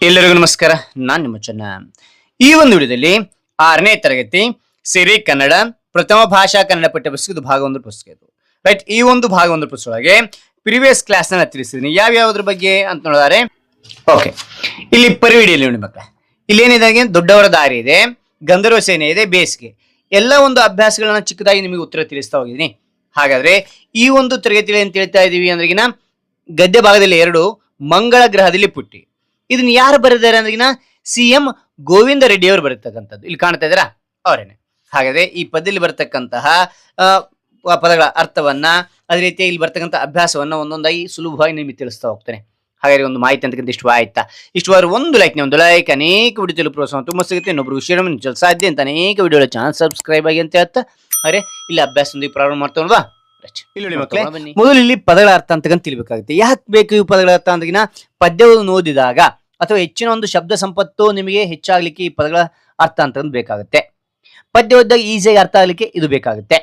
ಎಲ್ಲರಿಗೂ ನಮಸ್ಕಾರ. ನಾನು ನಿಮ್ಮ ಚೆನ್ನ. ಈ ಒಂದು ವಿಡಿಯೋದಲ್ಲಿ 6ನೇ ತರಗತಿ ಸಿರಿ ಕನ್ನಡ ಪ್ರಥಮ ಭಾಷಾ ಕನ್ನಡ ಪಠ್ಯಪುಸ್ತಕ ಇದು ಭಾಗ 1 ಪುಸ್ತಕ ಇದು. ರೈಟ್, ಈ ಒಂದು ಭಾಗ 1 ಪುಸ್ತಕದೊಳಗೆ ಪ್ರಿವಿಯಸ್ ಕ್ಲಾಸ್ ನ ತಿಳಿಸಿದ್ದೀನಿ ಯಾವ್ಯಾವ್ದ್ರ ಬಗ್ಗೆ ಅಂತ ನೋಡಿದರೆ. ಓಕೆ, ಇಲ್ಲಿ ಪರಿವಿಡಿಯಲ್ಲಿ ನೋಡಿ ಮಕ್ಕಳ, ಇಲ್ಲಿ ಏನಿದೆ, ದೊಡ್ಡವರ ದಾರಿ ಇದೆ, ಗಂಧರ್ವ ಸೇನೆ ಇದೆ, ಬೇಸಿಗೆ, ಎಲ್ಲ ಒಂದು ಅಭ್ಯಾಸಗಳನ್ನ ಚಿಕ್ಕದಾಗಿ ನಿಮಗೆ ಉತ್ತರ ತಿಳಿಸ್ತಾ ಹೋಗಿದ್ದೀನಿ. ಹಾಗಾದ್ರೆ ಈ ಒಂದು ತರಗತಿಯಲ್ಲಿ ಏನ್ ತಿಳಿತಾ ಇದೀವಿ ಅಂದ್ರೆಗಿನ ಗದ್ಯ ಭಾಗದಲ್ಲಿ 2 ಮಂಗಳ ಗ್ರಹದಲ್ಲಿ ಪುಟ್ಟಿ. ಇದನ್ನ ಯಾರು ಬರೆದಿದ್ದಾರೆ ಅಂದ್ರೆಗಿನ CM ಗೋವಿಂದ ರೆಡ್ಡಿ ಅವರು ಬರೀತಕ್ಕಂಥದ್ದು. ಇಲ್ಲಿ ಕಾಣ್ತಾ ಇದ್ದಾರಾ, ಅವರೇನೆ. ಹಾಗಾದ್ರೆ ಈ ಪದ್ಯದಲ್ಲಿ ಬರ್ತಕ್ಕಂತಹ ಪದಗಳ ಅರ್ಥವನ್ನ, ಅದೇ ರೀತಿ ಇಲ್ಲಿ ಬರ್ತಕ್ಕಂಥ ಅಭ್ಯಾಸವನ್ನ ಒಂದೊಂದಾಗಿ ಸುಲಭವಾಗಿ ನಿಮಗೆ ತಿಳಿಸ್ತಾ ಹೋಗ್ತೇನೆ. ಹಾಗಾದ್ರೆ ಒಂದು ಮಾಹಿತಿ ಅಂತಕ್ಕಂಥ ಇಷ್ಟ ಆಯ್ತಾ? ಇಷ್ಟವಾದ್ರೆ ಒಂದು ಲೈಕ್ ಅನೇಕ ವಿಡಿಯೋ ಪ್ರೋತ್ಸಾಹ ತುಂಬ ಸಿಗುತ್ತೆ. ಇನ್ನೊಬ್ರು ಶೇರ್ ಸಾಧ್ಯ ಅಂತ ಅನೇಕ ವಿಡಿಯೋ ಚಾನಲ್ ಸಬ್ಸ್ಕ್ರೈಬ್ ಆಗಿ ಅಂತ ಹೇಳ್ತಾ, ಅರೆ ಇಲ್ಲಿ ಅಭ್ಯಾಸದೊಂದಿಗೆ ಪ್ರಾರಂಭ ಮಾಡ್ತೋಲ್ವಾ. ಇಲ್ಲಿ ಮಕ್ಕಳೇ, ಮೊದಲು ಇಲ್ಲಿ ಪದಗಳ ಅರ್ಥ ಅಂತಕ್ಕಂತ ತಿಳಿಬೇಕಾಗುತ್ತೆ. ಯಾಕೆ ಬೇಕು ಈ ಪದಗಳ ಅರ್ಥ ಅಂದ್ರಿಗಿನ ಪದ್ಯವನ್ನು ಓದಿದಾಗ ಅಥವಾ ಹೆಚ್ಚಿನ ಒಂದು ಶಬ್ದ ಸಂಪತ್ತು ನಿಮಗೆ ಹೆಚ್ಚಾಗ್ಲಿಕ್ಕೆ ಈ ಪದಗಳ ಅರ್ಥ ಅಂತಂದು ಬೇಕಾಗುತ್ತೆ. ಪದ್ಯ ಓದಿದಾಗ ಈಸಿಯಾಗಿ ಅರ್ಥ ಆಗ್ಲಿಕ್ಕೆ ಇದು ಬೇಕಾಗುತ್ತೆ.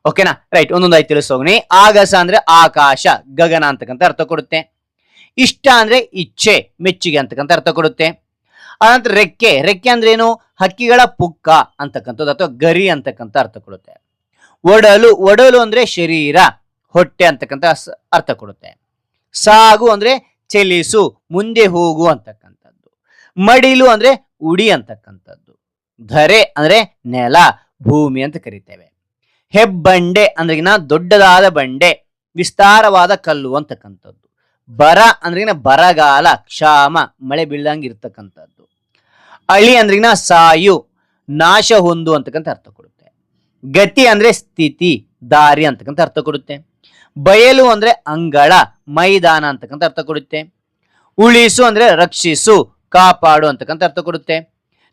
ಓಕೆನಾ? ರೈಟ್, ಒಂದೊಂದಾಗಿ ತಿಳಿಸೋಗ್ನಿ. ಆಗಸ ಅಂದ್ರೆ ಆಕಾಶ, ಗಗನ ಅಂತಕ್ಕಂಥ ಅರ್ಥ ಕೊಡುತ್ತೆ. ಇಷ್ಟ ಅಂದ್ರೆ ಇಚ್ಛೆ, ಮೆಚ್ಚುಗೆ ಅಂತಕ್ಕಂಥ ಅರ್ಥ ಕೊಡುತ್ತೆ. ಅನಂತರ ರೆಕ್ಕೆ, ರೆಕ್ಕೆ ಅಂದ್ರೆ ಏನು? ಹಕ್ಕಿಗಳ ಪುಕ್ಕ ಅಂತಕ್ಕಂಥದ್ದು ಅಥವಾ ಗರಿ ಅಂತಕ್ಕಂಥ ಅರ್ಥ ಕೊಡುತ್ತೆ. ಒಡಲು, ಒಡಲು ಅಂದ್ರೆ ಶರೀರ, ಹೊಟ್ಟೆ ಅಂತಕ್ಕಂಥ ಅರ್ಥ ಕೊಡುತ್ತೆ. ಸಾಗು ಅಂದ್ರೆ ಚಲಿಸು, ಮುಂದೆ ಹೋಗು ಅಂತಕ್ಕಂಥದ್ದು. ಮಡಿಲು ಅಂದ್ರೆ ಉಡಿ ಅಂತಕ್ಕಂಥದ್ದು. ಧರೆ ಅಂದ್ರೆ ನೆಲ, ಭೂಮಿ ಅಂತ ಕರಿತೇವೆ. ಹೆಬ್ಬಂಡೆ ಅಂದ್ರೆಗಿನ ದೊಡ್ಡದಾದ ಬಂಡೆ, ವಿಸ್ತಾರವಾದ ಕಲ್ಲು ಅಂತಕ್ಕಂಥದ್ದು. ಬರ ಅಂದ್ರೆಗಿನ ಬರಗಾಲ, ಕ್ಷಾಮ, ಮಳೆ ಬೀಳಂಗೆ ಇರ್ತಕ್ಕಂಥದ್ದು. ಅಳಿ ಅಂದ್ರೆಗಿನ ಸಾಯು, ನಾಶ ಹೊಂದು ಅಂತಕ್ಕಂಥ ಅರ್ಥ ಕೊಡುತ್ತೆ. ಗತಿ ಅಂದ್ರೆ ಸ್ಥಿತಿ, ದಾರಿ ಅಂತಕ್ಕಂಥ ಅರ್ಥ ಕೊಡುತ್ತೆ. ಬಯಲು ಅಂದ್ರೆ ಅಂಗಳ, ಮೈದಾನ ಅಂತಕ್ಕಂಥ ಅರ್ಥ ಕೊಡುತ್ತೆ. ಉಳಿಸು ಅಂದ್ರೆ ರಕ್ಷಿಸು, ಕಾಪಾಡು ಅಂತಕ್ಕಂಥ ಅರ್ಥ ಕೊಡುತ್ತೆ.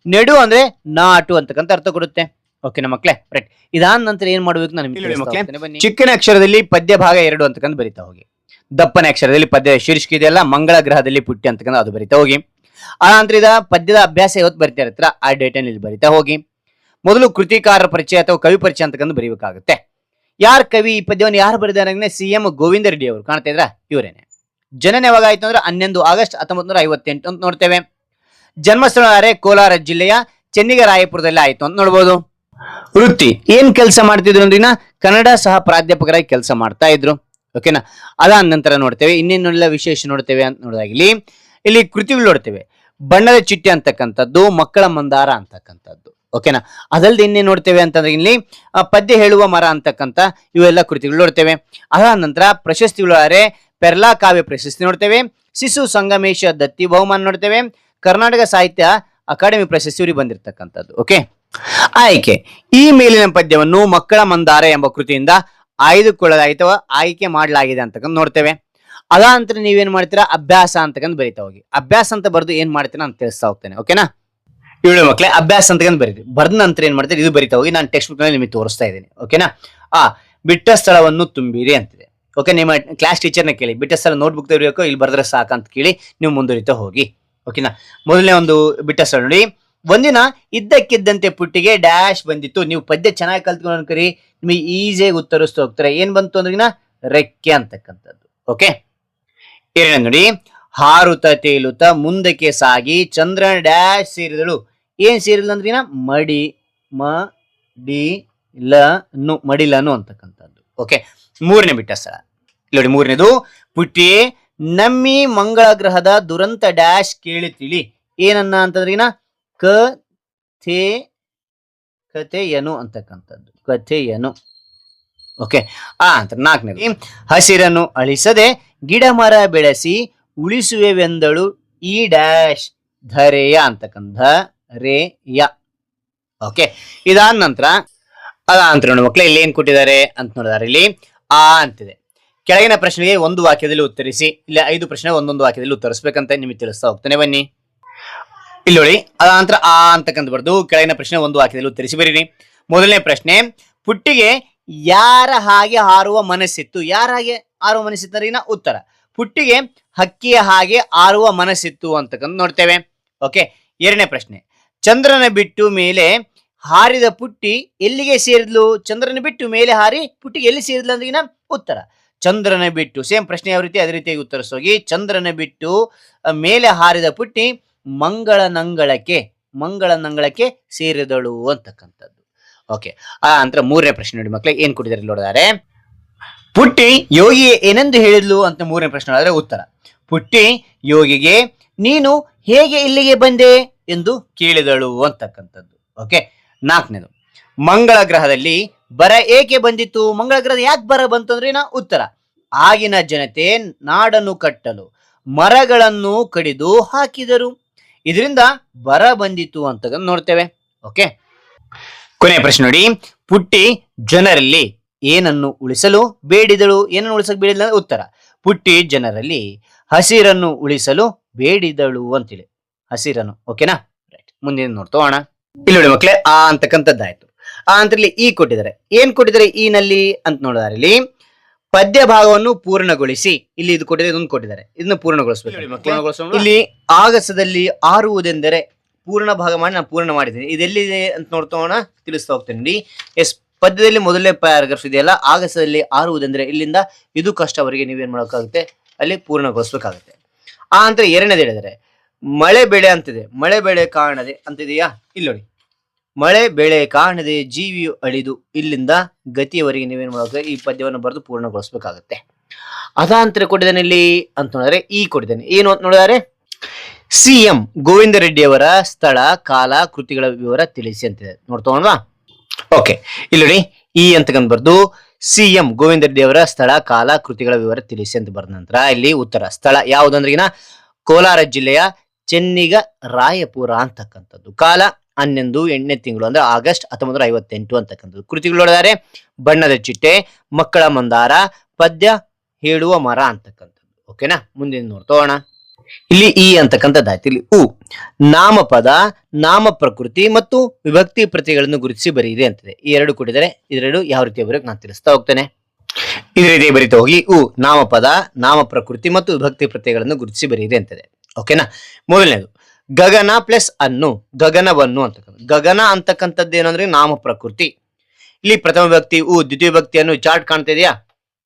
ನೆಡು ಅಂದ್ರೆ ನಾಟು ಅಂತಕ್ಕಂಥ ಅರ್ಥ ಕೊಡುತ್ತೆ. ಓಕೆನಾ ಮಕ್ಳೇ? ರೈಟ್, ಇದಾದ ನಂತರ ಏನ್ ಮಾಡ್ಬೇಕು ನಾನು ಚಿಕ್ಕನ ಅಕ್ಷರದಲ್ಲಿ ಪದ್ಯ ಭಾಗ 2 ಅಂತಕ್ಕಂಥ ಬರಿತಾ ಹೋಗಿ. ದಪ್ಪನ ಅಕ್ಷರದಲ್ಲಿ ಪದ್ಯ ಶೀರ್ಷಿಕೆ ಇದೆಯಲ್ಲ, ಮಂಗಳ ಗ್ರಹದಲ್ಲಿ ಪುಟ್ಟಿ ಅಂತಕ್ಕಂಥ ಅದು ಬರಿತಾ ಹೋಗಿ. ಆ ನಂತರ ಇದ ಪದ್ಯದ ಅಭ್ಯಾಸ ಯಾವತ್ತು ಬರಿತಾ ಇರ್ತೀರ ಆ ಡೇಟನ್ನು ಇಲ್ಲಿ ಬರಿತಾ ಹೋಗಿ. ಮೊದಲು ಕೃತಿಕಾರರ ಪರಿಚಯ ಅಥವಾ ಕವಿ ಪರಿಚಯ ಅಂತಕ್ಕಂಥ ಬರೀಬೇಕಾಗುತ್ತೆ. ಯಾರು ಕವಿ, ಈ ಪದ್ಯವನ್ನು ಯಾರು ಬರೆದಿದ್ದಾರೆ? CM ಗೋವಿಂದ ರೆಡ್ಡಿ ಅವರು. ಕಾಣ್ತಾ ಇದ್ರ? ಇವರೇನೆ. ಜನನ ಯಾವಾಗ ಆಯ್ತು ಅಂದ್ರೆ 11 ಆಗಸ್ಟ್ 1958 ಅಂತ ನೋಡ್ತೇವೆ. ಜನ್ಮಸ್ಥಳ ಕೋಲಾರ ಜಿಲ್ಲೆಯ ಚೆನ್ನಿಗರಾಯಪುರದಲ್ಲಿ ಆಯ್ತು ಅಂತ ನೋಡ್ಬೋದು. ವೃತ್ತಿ ಏನ್ ಕೆಲಸ ಮಾಡ್ತಿದ್ರು ಅಂದ್ರಿನ ಕನ್ನಡ ಸಹ ಪ್ರಾಧ್ಯಾಪಕರಾಗಿ ಕೆಲಸ ಮಾಡ್ತಾ ಇದ್ರು. ಓಕೆನಾ? ಅದಾದ ನಂತರ ನೋಡ್ತೇವೆ ಇನ್ನೇನೆಲ್ಲ ವಿಶೇಷ ನೋಡ್ತೇವೆ ಅಂತ ನೋಡಿದಾಗ ಇಲ್ಲಿ ಕೃತಿಗಳು ನೋಡ್ತೇವೆ. ಬಣ್ಣದ ಚಿಟ್ಟೆ ಅಂತಕ್ಕಂಥದ್ದು, ಮಕ್ಕಳ ಮಂದಾರ ಅಂತಕ್ಕಂಥದ್ದು. ಓಕೆನಾ? ಅದಲ್ದೆ ಇನ್ನೇನು ನೋಡ್ತೇವೆ ಅಂತಂದ್ರೆ ಇಲ್ಲಿ ಪದ್ಯ ಹೇಳುವ ಮರ ಅಂತಕ್ಕಂಥ ಇವೆಲ್ಲ ಕೃತಿಗಳು ನೋಡ್ತೇವೆ. ಅದಾದ ನಂತರ ಪ್ರಶಸ್ತಿಗಳು ಪೆರ್ಲಾ ಕಾವ್ಯ ಪ್ರಶಸ್ತಿ ನೋಡ್ತೇವೆ. ಶಿಶು ಸಂಗಮೇಶ ದತ್ತಿ ಬಹುಮಾನ ನೋಡ್ತೇವೆ. ಕರ್ನಾಟಕ ಸಾಹಿತ್ಯ ಅಕಾಡೆಮಿ ಪ್ರಶಸ್ತಿ ಇವರಿಗೆ ಬಂದಿರತಕ್ಕಂಥದ್ದು. ಓಕೆ, ಆಯ್ಕೆ ಈ ಮೇಲಿನ ಪದ್ಯವನ್ನು ಮಕ್ಕಳ ಮಂದಾರ ಎಂಬ ಕೃತಿಯಿಂದ ಆಯ್ದುಕೊಳ್ಳಲಾಗಿದೆ ಅಥವಾ ಆಯ್ಕೆ ಮಾಡಲಾಗಿದೆ ಅಂತಕ್ಕಂಥ ನೋಡ್ತೇವೆ. ಅದಾದ ನಂತರ ನೀವೇನ್ ಮಾಡ್ತೀರಾ? ಅಭ್ಯಾಸ ಅಂತಕ್ಕಂಥ ಬರಿತಾ ಹೋಗಿ. ಅಭ್ಯಾಸ ಅಂತ ಬರೆದು ಏನ್ ಮಾಡ್ತೀರಾ ಅಂತ ತಿಳಿಸ್ತಾ ಹೋಗ್ತೇನೆ. ಓಕೆನಾ? ಇವಳು ಮಕ್ಕಳೇ, ಅಭ್ಯಾಸ ಅಂತಕ್ಕಂಥ ಬರೀರಿ. ಬರೆದ ನಂತರ ಏನ್ ಮಾಡ್ತೀರಿ? ಇದು ಬರಿತಾ ಹೋಗಿ. ನಾನು ಟೆಕ್ಸ್ಟ್ ಬುಕ್ ನಲ್ಲಿ ನಿಮಗೆ ತೋರಿಸ್ತಾ ಇದ್ದೀನಿ. ಓಕೆನಾ? ಬಿಟ್ಟ ಸ್ಥಳವನ್ನು ತುಂಬಿರಿ ಅಂತಿದೆ. ಓಕೆ, ನಿಮ್ಮ ಕ್ಲಾಸ್ ಟೀಚರ್ನ ಕೇಳಿ, ಬಿಟ್ಟ ಸ್ಥಳ ನೋಟ್ಬುಕ್ ತೆಗಿಬೇಕು, ಇಲ್ಲಿ ಬರೆದ್ರೆ ಸಾಕಂತ ಕೇಳಿ ನೀವು ಮುಂದುವರಿತಾ ಹೋಗಿ. ಓಕೆನಾ? ಮೊದಲನೇ ಒಂದು ಬಿಟ್ಟ ಸ್ಥಳ ನೋಡಿ. ಒಂದಿನ ಇದ್ದಕ್ಕಿದ್ದಂತೆ ಪುಟ್ಟಿಗೆ ಡ್ಯಾಶ್ ಬಂದಿತ್ತು. ನೀವು ಪದ್ಯ ಚೆನ್ನಾಗಿ ಕಲ್ತ್ಕೊಂಡು ಅನ್ಕರಿ, ನಿಮಗೆ ಈಸಿಯಾಗಿ ಉತ್ತರಿಸ್ತಾ ಹೋಗ್ತಾರೆ. ಏನ್ ಬಂತು ಅಂದ್ರಿನ ರೆಕ್ಕೆ ಅಂತಕ್ಕಂಥದ್ದು. ಓಕೆ, ಏನೇನ ನೋಡಿ. ಹಾರುತ ತೇಲುತ್ತ ಮುಂದಕ್ಕೆ ಸಾಗಿ ಚಂದ್ರನ ಡ್ಯಾಶ್ ಸೇರಿದಳು. ಏನ್ ಸೇರಿದಳು ಅಂದ್ರಿನ ಮಡಿಲನು ಅಂತಕ್ಕಂಥದ್ದು. ಓಕೆ, ಮೂರನೇ ಬಿಟ್ಟ ಸ್ಥಳ ನೋಡಿ. ಮೂರನೇದು ಪುಟ್ಟಿ ನಮ್ಮಿ ಮಂಗಳ ಗ್ರಹದ ದುರಂತ ಡ್ಯಾಶ್ ಕೇಳಿ ತಿಳಿ. ಏನನ್ನ ಅಂತಂದ್ರಿನ ಕಥೆಯನು ಅಂತಕ್ಕಂಥದ್ದು. ಕಥೆಯನು. ಓಕೆ, ಅಂತ ನಾಲ್ಕನೇದು ಹಸಿರನ್ನು ಅಳಿಸದೆ ಗಿಡ ಮರ ಬೆಳೆಸಿ ಉಳಿಸುವೆವೆಂದಳು ಈ ಡ್ಯಾಶ್ ಧರೆಯ ಅಂತಕ್ಕಂಥ ರೇಯ. ಓಕೆ, ಇದಾದ ನಂತರ ನೋಡಿ ಮಕ್ಕಳು, ಇಲ್ಲಿ ಏನ್ ಕೊಟ್ಟಿದ್ದಾರೆ ಅಂತ ನೋಡಿದಾರೆ. ಇಲ್ಲಿ ಅಂತಿದೆ. ಕೆಳಗಿನ ಪ್ರಶ್ನೆಗೆ ಒಂದು ವಾಕ್ಯದಲ್ಲಿ ಉತ್ತರಿಸಿ. ಇಲ್ಲಿ 5 ಪ್ರಶ್ನೆ ಒಂದೊಂದು ವಾಕ್ಯದಲ್ಲಿ ಉತ್ತರಿಸಬೇಕಂತ ನಿಮಗೆ ತಿಳಿಸ್ತಾ ಹೋಗ್ತಾನೆ. ಬನ್ನಿ ಇಲ್ಲಿ ನೋಡಿ. ಅದ ನಂತರ ಅಂತಕ್ಕಂಥ ಬರ್ದು ಕೆಳಗಿನ ಪ್ರಶ್ನೆ ಒಂದು ವಾಕ್ಯದಲ್ಲಿ ಉತ್ತರಿಸಿ ಬರೀರಿ. ಮೊದಲನೇ ಪ್ರಶ್ನೆ, ಪುಟ್ಟಿಗೆ ಯಾರ ಹಾಗೆ ಹಾರುವ ಮನಸ್ಸಿತ್ತು? ಯಾರ ಹಾಗೆ ಹಾರುವ ಮನಸ್ಸಿತ್ತು ಅಂದ್ರೆ ಉತ್ತರ. ಪುಟ್ಟಿಗೆ ಹಕ್ಕಿಯ ಹಾಗೆ ಹಾರುವ ಮನಸ್ಸಿತ್ತು ಅಂತಕ್ಕಂಥ ನೋಡ್ತೇವೆ. ಓಕೆ, ಎರಡನೇ ಪ್ರಶ್ನೆ, ಚಂದ್ರನ ಬಿಟ್ಟು ಮೇಲೆ ಹಾರಿದ ಪುಟ್ಟಿ ಎಲ್ಲಿಗೆ ಸೇರಿದ್ಲು? ಚಂದ್ರನ ಬಿಟ್ಟು ಮೇಲೆ ಹಾರಿ ಪುಟ್ಟಿಗೆ ಎಲ್ಲಿ ಸೇರಿದ್ಲು ಅಂದ್ರೆ ಉತ್ತರ. ಚಂದ್ರನ ಬಿಟ್ಟು, ಸೇಮ್ ಪ್ರಶ್ನೆ ಯಾವ ರೀತಿ ಅದೇ ರೀತಿಯಾಗಿ ಉತ್ತರಿಸೋಗಿ. ಚಂದ್ರನ ಬಿಟ್ಟು ಮೇಲೆ ಹಾರಿದ ಪುಟ್ಟಿ ಮಂಗಳನಂಗಳಕ್ಕೆ ಸೇರಿದಳು ಅಂತಕ್ಕಂಥದ್ದು. ಓಕೆ, ಆ ನಂತರ ಮೂರನೇ ಪ್ರಶ್ನೆ ನೋಡಿ ಮಕ್ಕಳೇ, ಏನ್ ಕೊಟ್ಟಿದ್ದಾರೆ ನೋಡಿದರೆ, ಪುಟ್ಟಿ ಯೋಗಿಗೆ ಏನೆಂದು ಹೇಳಿದ್ಲು ಅಂತ ಮೂರನೇ ಪ್ರಶ್ನೆ ನೋಡಿದ್ರೆ ಉತ್ತರ, ಪುಟ್ಟಿ ಯೋಗಿಗೆ ನೀನು ಹೇಗೆ ಇಲ್ಲಿಗೆ ಬಂದೆ ಎಂದು ಕೇಳಿದಳು ಅಂತಕ್ಕಂಥದ್ದು. ಓಕೆ, ನಾಲ್ಕನೇದು, ಮಂಗಳ ಗ್ರಹದಲ್ಲಿ ಬರ ಏಕೆ ಬಂದಿತ್ತು? ಮಂಗಳ ಗ್ರಹದ ಯಾಕೆ ಬರ ಬಂತು ಅಂದ್ರೆ ಉತ್ತರ, ಆಗಿನ ಜನತೆ ನಾಡನ್ನು ಕಟ್ಟಲು ಮರಗಳನ್ನು ಕಡಿದು ಹಾಕಿದರು, ಇದರಿಂದ ಬರ ಬಂದಿತ್ತು ಅಂತ ನೋಡ್ತೇವೆ. ಓಕೆ, ಕೊನೆಯ ಪ್ರಶ್ನೆ ನೋಡಿ, ಪುಟ್ಟಿ ಜನರಲ್ಲಿ ಏನನ್ನು ಉಳಿಸಲು ಬೇಡಿದಳು? ಏನನ್ನು ಉಳಿಸಲು ಬೇಡಿದಳು? ಉತ್ತರ, ಪುಟ್ಟಿ ಜನರಲ್ಲಿ ಹಸಿರನ್ನು ಉಳಿಸಲು ಬೇಡಿದಳು ಅಂತೇಳಿ, ಹಸಿರನ್ನು. ಓಕೆನಾ, ರೈಟ್. ಮುಂದಿನ ನೋಡ್ತೋಣ. ಇಲ್ಲಿ ನೋಡಿ ಮಕ್ಕಳೇ, ಆ ಅಂತಕ್ಕಂಥದ್ದಾಯ್ತು. ಆ ಅಂತರಲ್ಲಿ ಈ ಕೊಟ್ಟಿದ್ದಾರೆ. ಏನ್ ಕೊಟ್ಟಿದ್ದಾರೆ ಈ ನಲ್ಲಿ ಅಂತ ನೋಡಿದಾರೆ, ಇಲ್ಲಿ ಪದ್ಯ ಭಾಗವನ್ನು ಪೂರ್ಣಗೊಳಿಸಿ, ಇಲ್ಲಿ ಇದು ಕೊಟ್ಟಿದ್ದಾರೆ, ಇದನ್ನು ಕೊಟ್ಟಿದ್ದಾರೆ, ಇದನ್ನು ಪೂರ್ಣಗೊಳಿಸಬೇಕು. ಇಲ್ಲಿ ಆಗಸದಲ್ಲಿ ಆರುವುದೆಂದರೆ ಪೂರ್ಣ ಭಾಗ ಮಾಡಿ ನಾನು ಪೂರ್ಣ ಮಾಡಿದ್ದೀನಿ. ಇದೆಲ್ಲಿದೆ ಅಂತ ನೋಡ್ತೋಣ, ತಿಳಿಸ್ತಾ ಹೋಗ್ತೇನೆ ನೋಡಿ. ಎಸ್, ಪದ್ಯದಲ್ಲಿ ಮೊದಲನೇ ಪ್ಯಾರಾಗ್ರಾಫ್ ಇದೆಯಲ್ಲ, ಆಗಸದಲ್ಲಿ ಆರುವುದೆಂದರೆ, ಇಲ್ಲಿಂದ ಇದು ಕಷ್ಟವರೆಗೆ ನೀವೇನ್ ಮಾಡೋಕ್ಕಾಗುತ್ತೆ, ಅಲ್ಲಿ ಪೂರ್ಣಗೊಳಿಸ್ಬೇಕಾಗುತ್ತೆ. ಆ ಅಂತ ಎರಡನೇದು ಹೇಳಿದರೆ, ಮಳೆ ಬೆಳೆ ಅಂತಿದೆ, ಮಳೆ ಬೆಳೆ ಕಾಣದೆ ಅಂತಿದೆಯಾ, ಇಲ್ಲಿ ನೋಡಿ, ಮಳೆ ಬೆಳೆ ಕಾಣದೆ ಜೀವಿಯು ಅಳಿದು, ಇಲ್ಲಿಂದ ಗತಿಯವರೆಗೆ ನೀವೇನ್ ಮಾಡಬೇಕು, ಈ ಪದ್ಯವನ್ನು ಬರೆದು ಪೂರ್ಣಗೊಳಿಸ್ಬೇಕಾಗುತ್ತೆ. ಅದಾಂತರ ಕೊಟ್ಟಿದ್ದಾನೆ ಇಲ್ಲಿ ಅಂತ ನೋಡಿದ್ರೆ, ಈ ಕೊಟ್ಟಿದ್ದಾನೆ ಏನು ಅಂತ ನೋಡಿದರೆ, ಸಿಎಂ ಗೋವಿಂದ ರೆಡ್ಡಿ ಅವರ ಸ್ಥಳ, ಕಾಲ, ಕೃತಿಗಳ ವಿವರ ತಿಳಿಸಿ ಅಂತಿದೆ. ನೋಡ್ತೋಣವಾ? ಓಕೆ, ಇಲ್ಲಿ ನೋಡಿ, ಈ ಅಂತಕ್ಕಂಥ ಬರ್ದು ಸಿಎಂ ಗೋವಿಂದ ರೆಡ್ಡಿ ಅವರ ಸ್ಥಳ, ಕಾಲ, ಕೃತಿಗಳ ವಿವರ ತಿಳಿಸಿ ಅಂತ ಬರೆದ ನಂತರ ಇಲ್ಲಿ ಉತ್ತರ, ಸ್ಥಳ ಯಾವುದಂದ್ರಿಗಿನ ಕೋಲಾರ ಜಿಲ್ಲೆಯ ಚೆನ್ನಿಗ ರಾಯಪುರ ಅಂತಕ್ಕಂಥದ್ದು, ಕಾಲ 11 ತಿಂಗಳು ಅಂದ್ರೆ ಆಗಸ್ಟ್ 1958 ಅಂತಕ್ಕಂಥದ್ದು, ಕೃತಿಗಳು ನೋಡಿದರೆ ಬಣ್ಣದ ಚಿಟ್ಟೆ, ಮಕ್ಕಳ ಮಂದಾರ, ಪದ್ಯ ಹೇಳುವ ಮರ ಅಂತಕ್ಕಂಥದ್ದು. ಓಕೆನಾ, ಮುಂದಿನ ನೋಡ್ತೋಣ. ಇಲ್ಲಿ ಈ ಅಂತಕ್ಕಂಥದ್ದಾಯ್ತು. ಇಲ್ಲಿ ನಾಮಪದ, ನಾಮ ಪ್ರಕೃತಿ ಮತ್ತು ವಿಭಕ್ತಿ ಪ್ರತಿಗಳನ್ನು ಗುರುತಿಸಿ ಬರೆಯಿದೆ ಅಂತಿದೆ. ಈ ಎರಡು ಕೊಟ್ಟಿದ್ದಾರೆ, ಇದೆರಡು ಯಾವ ರೀತಿ ಬರೆಯೋಕೆ ನಾನು ತಿಳಿಸ್ತಾ ಹೋಗ್ತೇನೆ. ಇದೇ ರೀತಿ ಬರೀತಾ ಹೋಗಿ, ನಾಮಪದ, ನಾಮ ಪ್ರಕೃತಿ ಮತ್ತು ವಿಭಕ್ತಿ ಪ್ರತ್ಯಯಗಳನ್ನು ಗುರುತಿಸಿ ಬರೆಯಿದೆ ಅಂತಿದೆ. ಓಕೆನಾ, ಮೊದಲನೇದು ಗಗನ ಪ್ಲಸ್ ಅನ್ನು, ಗಗನವನ್ನು ಅಂತಕ್ಕಂಥ. ಗಗನ ಅಂತಕ್ಕಂಥದ್ದು ಏನಂದ್ರೆ ನಾಮ ಪ್ರಕೃತಿ. ಇಲ್ಲಿ ಪ್ರಥಮ ವ್ಯಕ್ತಿ ದ್ವಿತೀಯ ವ್ಯಕ್ತಿಯನ್ನು ಚಾರ್ಟ್ ಕಾಣ್ತಾ ಇದೆಯಾ?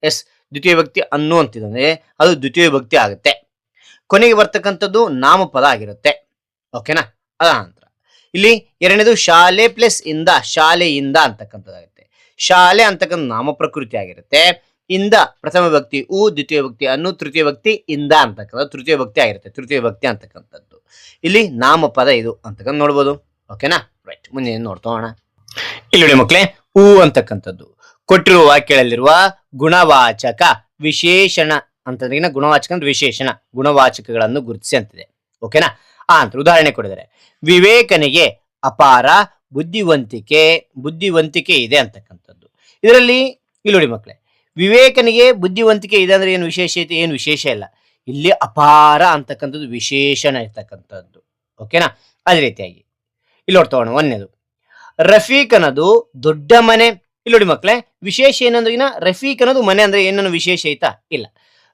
ಎಸ್, ದ್ವಿತೀಯ ವ್ಯಕ್ತಿ ಅನ್ನು ಅಂತಿದ್ರೆ ಅದು ದ್ವಿತೀಯ ವ್ಯಕ್ತಿ ಆಗುತ್ತೆ. ಕೊನೆಗೆ ಬರ್ತಕ್ಕಂಥದ್ದು ನಾಮಪದ ಆಗಿರುತ್ತೆ. ಓಕೆನಾ, ಅದ ನಂತರ ಇಲ್ಲಿ ಎರಡನೇದು ಶಾಲೆ ಪ್ಲಸ್ ಇಂದ, ಶಾಲೆಯಿಂದ ಅಂತಕ್ಕಂಥದ್ದಾಗುತ್ತೆ. ಶಾಲೆ ಅಂತಕ್ಕಂಥ ನಾಮ ಪ್ರಕೃತಿ ಆಗಿರುತ್ತೆ. ಇಂದ ಪ್ರಥಮ ವ್ಯಕ್ತಿ ದ್ವಿತೀಯ ವ್ಯಕ್ತಿ ಅನ್ನು, ತೃತೀಯ ವ್ಯಕ್ತಿ ಇಂದ ಅಂತಕ್ಕಂಥ ತೃತೀಯ ವ್ಯಕ್ತಿ ಆಗಿರುತ್ತೆ. ತೃತೀಯ ವ್ಯಕ್ತಿ ಅಂತಕ್ಕಂಥದ್ದು ಇಲ್ಲಿ ನಾಮಪದ ಇದು ಅಂತಕ್ಕಂಥ ನೋಡ್ಬೋದು. ಓಕೆನಾ, ರೈಟ್. ಮುಂದೆ ನೋಡ್ತೋಣ. ಇಲ್ಲಿ ನೋಡಿ ಮಕ್ಕಳೇ, ಅಂತಕ್ಕಂಥದ್ದು ಕೊಟ್ಟಿರುವ ವಾಕ್ಯಗಳಲ್ಲಿರುವ ಗುಣವಾಚಕ ವಿಶೇಷಣ ಅಂತಂದ್ರೆ ಗುಣವಾಚಕ ಅಂದ್ರೆ ವಿಶೇಷಣ, ಗುಣವಾಚಕಗಳನ್ನು ಗುರುತಿಸಿ ಅಂತಿದೆ. ಓಕೆನಾ, ಅಂತ ಉದಾಹರಣೆ ಕೊಡಿದರೆ, ವಿವೇಕನಿಗೆ ಅಪಾರ ಬುದ್ಧಿವಂತಿಕೆ ಇದೆ ಅಂತಕ್ಕಂಥದ್ದು. ಇದರಲ್ಲಿ ಇಲ್ಲಿ ನೋಡಿ ಮಕ್ಕಳೇ, ವಿವೇಕನಿಗೆ ಬುದ್ಧಿವಂತಿಕೆ ಇದೆ ಅಂದ್ರೆ ಏನು ವಿಶೇಷ ಐತೆ? ಏನು ವಿಶೇಷ ಇಲ್ಲ. ಇಲ್ಲಿ ಅಪಾರ ಅಂತಕ್ಕಂಥದ್ದು ವಿಶೇಷಣ ಇರ್ತಕ್ಕಂಥದ್ದು. ಓಕೆನಾ, ಅದೇ ರೀತಿಯಾಗಿ ಇಲ್ಲಿ ನೋಡ್ತೋಣ. ಒಂದೇದು ರಫೀಕ್ ಅನ್ನೋದು ದೊಡ್ಡ ಮನೆ. ಇಲ್ಲಿ ನೋಡಿ ಮಕ್ಕಳೇ, ವಿಶೇಷ ಏನಂದ್ರೆ ರಫೀಕ್ ಅನ್ನೋದು ಮನೆ ಅಂದ್ರೆ ಏನನ್ನು ವಿಶೇಷ ಐತಾ? ಇಲ್ಲ.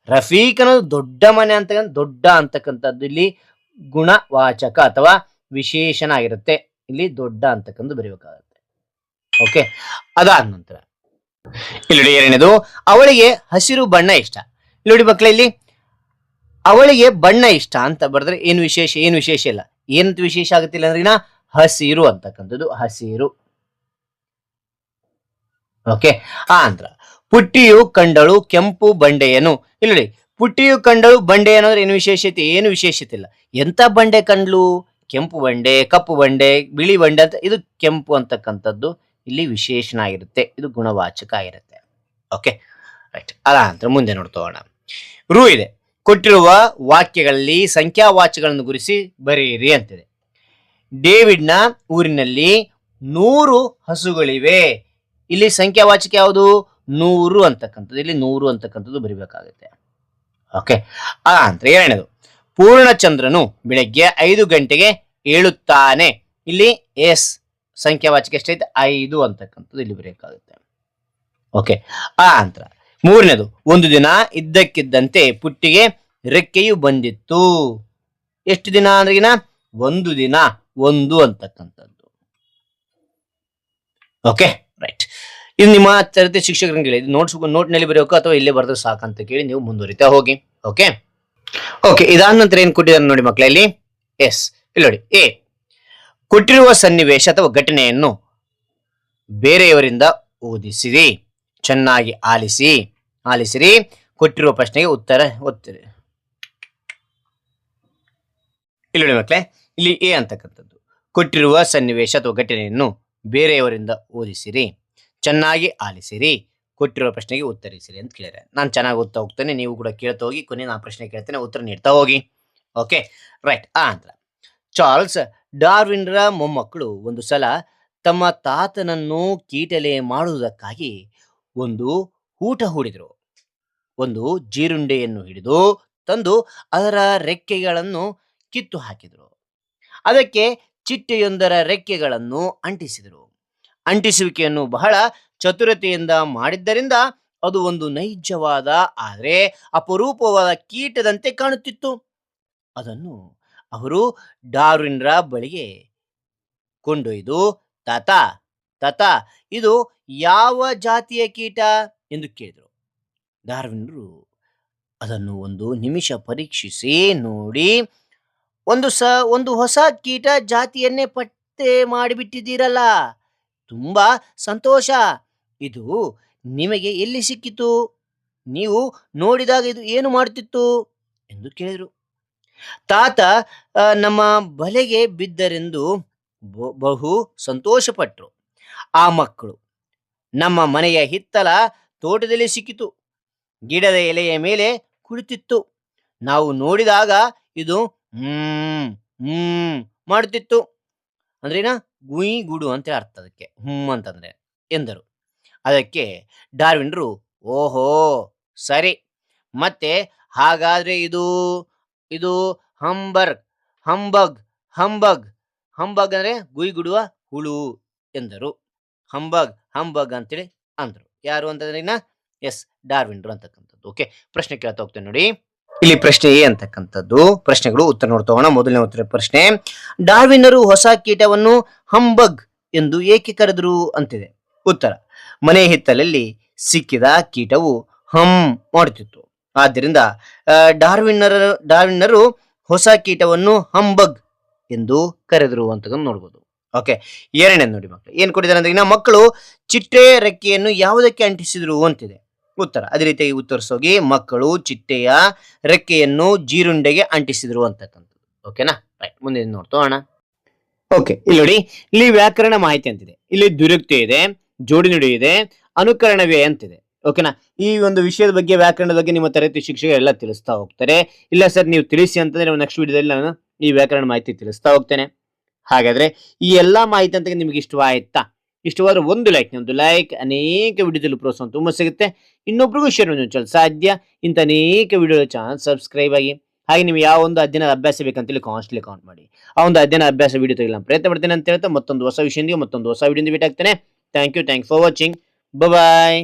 ರಫೀಕ್ ಅನ್ನೋದು ದೊಡ್ಡ ಮನೆ ಅಂತಕ್ಕಂಥ, ದೊಡ್ಡ ಅಂತಕ್ಕಂಥದ್ದು ಇಲ್ಲಿ ಗುಣವಾಚಕ ಅಥವಾ ವಿಶೇಷಣ ಆಗಿರುತ್ತೆ. ಇಲ್ಲಿ ದೊಡ್ಡ ಅಂತಕ್ಕಂಥ ಬರೀಬೇಕಾಗುತ್ತೆ. ಓಕೆ, ಅದಾದ ನಂತರ ಇಲ್ಲಿ ನೋಡಿ ಎರಡನೇದು, ಅವಳಿಗೆ ಹಸಿರು ಬಣ್ಣ ಇಷ್ಟ. ಇಲ್ಲಿ ನೋಡಿ ಮಕ್ಕಳೇ, ಇಲ್ಲಿ ಅವಳಿಗೆ ಬಣ್ಣ ಇಷ್ಟ ಅಂತ ಬರೆದ್ರೆ ಏನು ವಿಶೇಷ? ಏನು ವಿಶೇಷ ಇಲ್ಲ. ಏನಂತ ವಿಶೇಷ ಆಗುತ್ತಿಲ್ಲ ಅಂದ್ರೆ ಹಸಿರು ಅಂತಕ್ಕಂಥದ್ದು, ಹಸಿರು. ಓಕೆ, ನಂತರ ಪುಟ್ಟಿಯು ಕಂಡಳು ಕೆಂಪು ಬಂಡೆಯನ್ನು. ಇಲ್ಲಿ ನೋಡಿ, ಪುಟ್ಟಿಯು ಕಂಡಳು ಬಂಡೆ ಅನ್ನೋದ್ರೆ ಏನು ವಿಶೇಷತೆ? ಏನು ವಿಶೇಷತೆ ಇಲ್ಲ. ಎಂತ ಬಂಡೆ ಕಂಡ್ಲು? ಕೆಂಪು ಬಂಡೆ, ಕಪ್ಪು ಬಂಡೆ, ಬಿಳಿ ಬಂಡೆ ಅಂತ. ಇದು ಕೆಂಪು ಅಂತಕ್ಕಂಥದ್ದು ಇಲ್ಲಿ ವಿಶೇಷಣ ಆಗಿರುತ್ತೆ, ಇದು ಗುಣವಾಚಕ ಆಗಿರುತ್ತೆ. Okay, right. ನಂತರ ಮುಂದೆ ನೋಡ್ತೋಣ. ಇದೆ, ಕೊಟ್ಟಿರುವ ವಾಕ್ಯಗಳಲ್ಲಿ ಸಂಖ್ಯಾವಾಚಗಳನ್ನು ಗುರಿಸಿ ಬರೆಯಿರಿ ಅಂತಿದೆ. ಡೇವಿಡ್ನ ಊರಿನಲ್ಲಿ 100 ಹಸುಗಳಿವೆ. ಇಲ್ಲಿ ಸಂಖ್ಯಾವಾಚಕ ಯಾವುದು? 100 ಅಂತಕ್ಕಂಥದ್ದು. ಇಲ್ಲಿ 100 ಅಂತಕ್ಕಂಥದ್ದು ಬರಿಬೇಕಾಗುತ್ತೆ. ಓಕೆ, ಅಂತ ಎರಡನೇದು, ಪೂರ್ಣಚಂದ್ರನು ಬೆಳಗ್ಗೆ 5 ಗಂಟೆಗೆ ಏಳುತ್ತಾನೆ. ಇಲ್ಲಿ ಎಸ್ ಸಂಖ್ಯಾವಾಚಕ ಎಷ್ಟೈತೆ? 5 ಅಂತಕ್ಕಂಥದ್ದು ಇಲ್ಲಿ ಬರೆಯಬೇಕಾಗುತ್ತೆ. ಓಕೆ, ನಂತರ ಮೂರನೇದು, ಒಂದು ದಿನ ಇದ್ದಕ್ಕಿದ್ದಂತೆ ಪುಟ್ಟಿಗೆ ರೆಕ್ಕೆಯು ಬಂದಿತ್ತು. ಎಷ್ಟು ದಿನ ಅಂದ್ರೆ ಒಂದು ದಿನ, ಒಂದು ಅಂತಕ್ಕಂಥದ್ದು. Okay, right. ಇದು ನಿಮ್ಮ ತರಗತಿ ಶಿಕ್ಷಕರನ್ನ ಕೇಳಿ ನೋಟ್ ನಲ್ಲಿ ಬರೆಯೋಕೆ ಅಥವಾ ಇಲ್ಲೇ ಬರೆದ್ರೆ ಸಾಕಂತ ಕೇಳಿ ನೀವು ಮುಂದುವರಿತಾ ಹೋಗಿ. ಓಕೆ, ಇದಾದ ನಂತರ ಏನ್ ಕೊಟ್ಟಿದ್ದಾರೆ ನೋಡಿ ಮಕ್ಕಳಲ್ಲಿ, ಎಸ್, ಇಲ್ಲಿ ನೋಡಿ. ಎ, ಕೊಟ್ಟಿರುವ ಸನ್ನಿವೇಶ ಅಥವಾ ಘಟನೆಯನ್ನು ಬೇರೆಯವರಿಂದ ಓದಿಸಿರಿ, ಚೆನ್ನಾಗಿ ಆಲಿಸಿರಿ, ಕೊಟ್ಟಿರುವ ಪ್ರಶ್ನೆಗೆ ಉತ್ತರ ಓದ್ತಿರಿ. ಇಲ್ಲಿ ನೋಡಿ ಮಕ್ಕಳೇ, ಇಲ್ಲಿ ಎ ಅಂತಕ್ಕಂಥದ್ದು ಕೊಟ್ಟಿರುವ ಸನ್ನಿವೇಶ ಅಥವಾ ಘಟನೆಯನ್ನು ಬೇರೆಯವರಿಂದ ಓದಿಸಿರಿ, ಚೆನ್ನಾಗಿ ಆಲಿಸಿರಿ, ಕೊಟ್ಟಿರುವ ಪ್ರಶ್ನೆಗೆ ಉತ್ತರಿಸಿರಿ ಅಂತ ಕೇಳಿದ್ರೆ ನಾನು ಚೆನ್ನಾಗಿ ಓದ್ತಾ ಹೋಗ್ತೇನೆ, ನೀವು ಕೂಡ ಕೇಳ್ತಾ ಹೋಗಿ, ಕೊನೆ ನಾನು ಪ್ರಶ್ನೆ ಕೇಳ್ತೇನೆ, ಉತ್ತರ ನೀಡ್ತಾ ಹೋಗಿ. Okay, right. ಅಂತ ಚಾರ್ಲ್ಸ್ ಡಾರ್ವಿನ್ರ ಮೊಮ್ಮಕ್ಕಳು ಒಂದು ಸಲ ತಮ್ಮ ತಾತನನ್ನು ಕೀಟಲೆ ಮಾಡುವುದಕ್ಕಾಗಿ ಒಂದು ಊಟ ಹೂಡಿದರು. ಒಂದು ಜೀರುಂಡೆಯನ್ನು ಹಿಡಿದು ತಂದು ಅದರ ರೆಕ್ಕೆಗಳನ್ನು ಕಿತ್ತು ಹಾಕಿದರು. ಅದಕ್ಕೆ ಚಿಟ್ಟೆಯೊಂದರ ರೆಕ್ಕೆಗಳನ್ನು ಅಂಟಿಸಿದರು. ಅಂಟಿಸುವಿಕೆಯನ್ನು ಬಹಳ ಚತುರತೆಯಿಂದ ಮಾಡಿದ್ದರಿಂದ ಅದು ಒಂದು ನೈಜವಾದ ಆದರೆ ಅಪರೂಪವಾದ ಕೀಟದಂತೆ ಕಾಣುತ್ತಿತ್ತು. ಅದನ್ನು ಅವರು ಡಾರ್ವಿನ್ರ ಬಳಿಗೆ ಕೊಂಡೊಯ್ದು, ತಾತ, ಇದು ಯಾವ ಜಾತಿಯ ಕೀಟ ಎಂದು ಕೇಳಿದರು. ಡಾರ್ವಿನ್ರು ಅದನ್ನು ಒಂದು ನಿಮಿಷ ಪರೀಕ್ಷಿಸಿ ನೋಡಿ, ಒಂದು ಹೊಸ ಕೀಟ ಜಾತಿಯನ್ನೇ ಪತ್ತೆ ಮಾಡಿಬಿಟ್ಟಿದ್ದೀರಲ್ಲ, ತುಂಬಾ ಸಂತೋಷ. ಇದು ನಿಮಗೆ ಎಲ್ಲಿ ಸಿಕ್ಕಿತು? ನೀವು ನೋಡಿದಾಗ ಇದು ಏನು ಮಾಡುತ್ತಿತ್ತು ಎಂದು ಕೇಳಿದರು. ತಾತ ನಮ್ಮ ಬಲೆಗೆ ಬಿದ್ದರೆಂದು ಬಹು ಸಂತೋಷಪಟ್ಟರು. ಆ ಮಕ್ಕಳು ನಮ್ಮ ಮನೆಯ ಹಿತ್ತಲ ತೋಟದಲ್ಲಿ ಸಿಕ್ಕಿತು. ಗಿಡದ ಎಲೆಯ ಮೇಲೆ ಕುಳಿತಿತ್ತು. ನಾವು ನೋಡಿದಾಗ ಇದು ಮಾಡುತ್ತಿತ್ತು. ಅಂದ್ರೇನ, ಗುಯಿ ಗುಡು ಅಂತ ಅರ್ಥ ಅದಕ್ಕೆ, ಅಂತಂದ್ರೆ ಎಂದರು. ಅದಕ್ಕೆ ಡಾರ್ವಿನ್ರು, ಓಹೋ ಸರಿ, ಮತ್ತೆ ಹಾಗಾದ್ರೆ ಇದು ಹಂಬಗ್ ಅಂದ್ರೆ ಗುಯಿ ಗುಡುವ ಹುಳು ಎಂದರು. ಹಂಬಗ್ ಅಂತೇಳಿ ಅಂದ್ರು. ಯಾರು ಅಂತಂದ್ರೆ ಎಸ್, ಡಾರ್ವಿನ್ರು ಅಂತಕ್ಕಂಥದ್ದು. ಓಕೆ, ಪ್ರಶ್ನೆ ಕೇಳ್ತಾ ಹೋಗ್ತೇನೆ ನೋಡಿ. ಇಲ್ಲಿ ಪ್ರಶ್ನೆ ಎ ಅಂತಕ್ಕಂಥದ್ದು. ಪ್ರಶ್ನೆಗಳು ಉತ್ತರ ನೋಡ್ತಾ ಹೋಗೋಣ. ಮೊದಲನೇ ಉತ್ತರ ಪ್ರಶ್ನೆ, ಡಾರ್ವಿನ್ನರು ಹೊಸ ಕೀಟವನ್ನು ಹಂಬಗ್ ಎಂದು ಏಕೆ ಕರೆದರು ಅಂತಿದೆ. ಉತ್ತರ, ಮನೆ ಹಿತ್ತಲಲ್ಲಿ ಸಿಕ್ಕಿದ ಕೀಟವು ಮಾಡುತ್ತಿತ್ತು. ಆದ್ದರಿಂದ ಡಾರ್ವಿನ್ನರು ಹೊಸ ಕೀಟವನ್ನು ಹಂಬಗ್ ಎಂದು ಕರೆದರು ಅಂತ ನೋಡ್ಬೋದು. ಓಕೆ, ಎರಡನೇ ನೋಡಿ ಮಕ್ಕಳು ಏನ್ ಕೊಟ್ಟಿದ್ದಾರೆ ಅಂದ್ರೆ, ಮಕ್ಕಳು ಚಿಟ್ಟೆ ರೆಕ್ಕೆಯನ್ನು ಯಾವುದಕ್ಕೆ ಅಂಟಿಸಿದ್ರು ಅಂತಿದೆ. ಉತ್ತರ, ಅದೇ ರೀತಿಯಾಗಿ ಉತ್ತರಿಸೋಗಿ, ಮಕ್ಕಳು ಚಿಟ್ಟೆಯ ರೆಕ್ಕೆಯನ್ನು ಜೀರುಂಡೆಗೆ ಅಂಟಿಸಿದ್ರು ಅಂತಕ್ಕಂಥದ್ದು. ಓಕೆನಾ, ರೈಟ್. ಮುಂದೆ ನೋಡ್ತೋಣ. ಓಕೆ, ಇಲ್ಲಿ ನೋಡಿ, ಇಲ್ಲಿ ವ್ಯಾಕರಣ ಮಾಹಿತಿ ಅಂತಿದೆ, ಇಲ್ಲಿ ದುರ್ಯುಕ್ತಿ ಇದೆ, ಜೋಡಿ ನುಡಿ ಇದೆ, ಅನುಕರಣವೇ ಅಂತಿದೆ. ಓಕೆನಾ, ಈ ಒಂದು ವಿಷಯದ ಬಗ್ಗೆ, ವ್ಯಾಕರಣದ ಬಗ್ಗೆ ನಿಮ್ಮ ತರಗತಿ ಶಿಕ್ಷಕರು ಎಲ್ಲ ತಿಳಿಸ್ತಾ ಹೋಗ್ತಾರೆ. ಇಲ್ಲ ಸರ್ ನೀವು ತಿಳಿಸಿ ಅಂತಂದ್ರೆ ನೆಕ್ಸ್ಟ್ ವಿಡಿಯೋದಲ್ಲಿ ನಾನು ಈ ವ್ಯಾಕರಣ ಮಾಹಿತಿ ತಿಳಿಸ್ತಾ ಹೋಗ್ತೇನೆ. ಹಾಗಾದ್ರೆ ಈ ಎಲ್ಲಾ ಮಾಹಿತಿ ಅಂತ ನಿಮ್ಗೆ ಇಷ್ಟವಾಯ್ತಾ? ಇಷ್ಟವಾದ್ರೆ ಒಂದು ಲೈಕ್ ಅನೇಕ ವಿಡಿಯೋದಲ್ಲಿ ಪ್ರೋತ್ಸಾಹ ತುಂಬಾ ಸಿಗುತ್ತೆ. ಇನ್ನೊಬ್ರಿಗೂ ಶೇರ್ ಮಾಡಿ ಸಾಧ್ಯ. ಇಂಥ ಅನೇಕ ವಿಡಿಯೋ ಚಾನಲ್ ಸಬ್ಸ್ಕ್ರೈಬ್ ಆಗಿ. ಹಾಗೆ ನೀವು ಯಾವ ಒಂದು ಅಧ್ಯಯನದ ಅಭ್ಯಾಸ ಬೇಕಂತೇಳಿ ಕಾನ್ಸ್ಟ್ಲಿ ಕೌಂಟ್ ಮಾಡಿ ಆ ಒಂದು ಅಧ್ಯಯನ ಅಭ್ಯಾಸ ವಿಡಿಯೋ ತೆಗೆಯಲು ಪ್ರಯತ್ನ ಪಡ್ತೇನೆ ಅಂತ ಹೇಳ್ತಾ ಮತ್ತೊಂದು ಹೊಸ ವಿಷಯದಿಂದ ಮತ್ತೊಂದು ಹೊಸ ವಿಡಿಯೋದಿಂದ ಭೇಟಿ ಆಗ್ತೇನೆ. Thank you for watching. Bye.